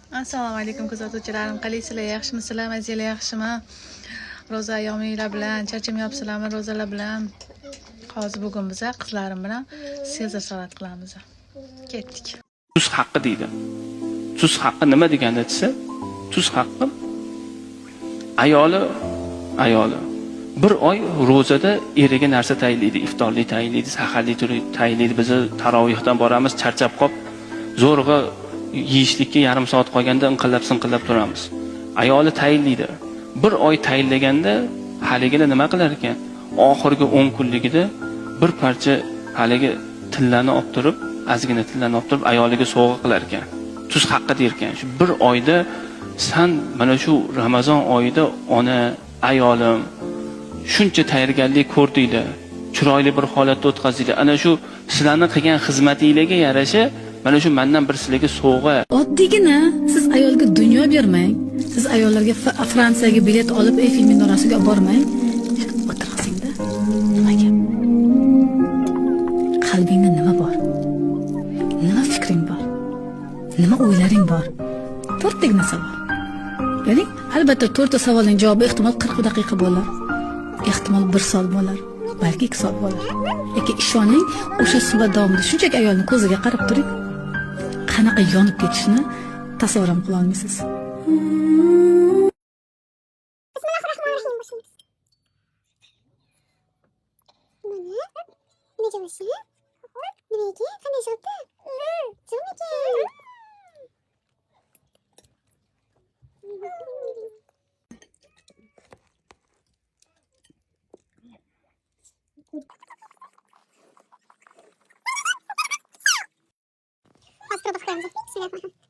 Assalomu alaykum kuzatuvchilarim, qalaysizlar? Yaxshimisizlar? Mazanglar yaxshimi? Ro'za ayyominglar bilan charchamayapsizlarmi? Ro'zalar bilan. Hozir bugun biz qizlarim bilan sezar salat qilamiz. Ketdik. Tuz haqqi deydi. Tuz haqqi nima degani desa, tuz haqqi ayoli bir oy ro'zada eriga narsa tayinlaydi, iftorlik tayinlaydi, saharlik tayinlaydi. Biz tarovihdan boramiz, charchab qop, zo'rg'a yeyishlikka yarim soat qolganda inqillab turamiz. Ayoli tayinlaydi. Bir oy tayinlaganda haligini nima qilar ekan? Oxirgi 10 kunligida bir parcha haligi tillani olib turib, ozgina tillani olib turib ayoliga sovg'a qilar ekan. Tuz haqqi der ekan. Shu bir oyda sen mana shu Ramazon oyida ona, ayolim shuncha tayyorgarlik ko'rdinglar. Chiroyli bir holatda o'tkazinglar. Ana shu sizlarning qilgan xizmatingizga yarasha mana shu mendan bir sizlarga sovg'a. Oddiygina siz ayolga dunyo bermang. Siz ayollarga Fransiyaga bilet olib Eyfel minorasiga olib bormang. O'tirasingda. Nimaga? Qalbingda nima bor? Nima fikring bor? Nima o'ylaring bor? To'rttagina savol. Ya'ni albatta to'rtta savolning javobi ehtimol 40 daqiqa bo'lar. Ehtimol 1 soat bo'lar. Balki 2 soat bo'lar. Lekin ishoning, o'sha suhbat davomida shunchaki ayolning ko'ziga qarab turing. Qanaqa yonib ketishini tasavvur ham qila olmaysiz. Let's go to friends.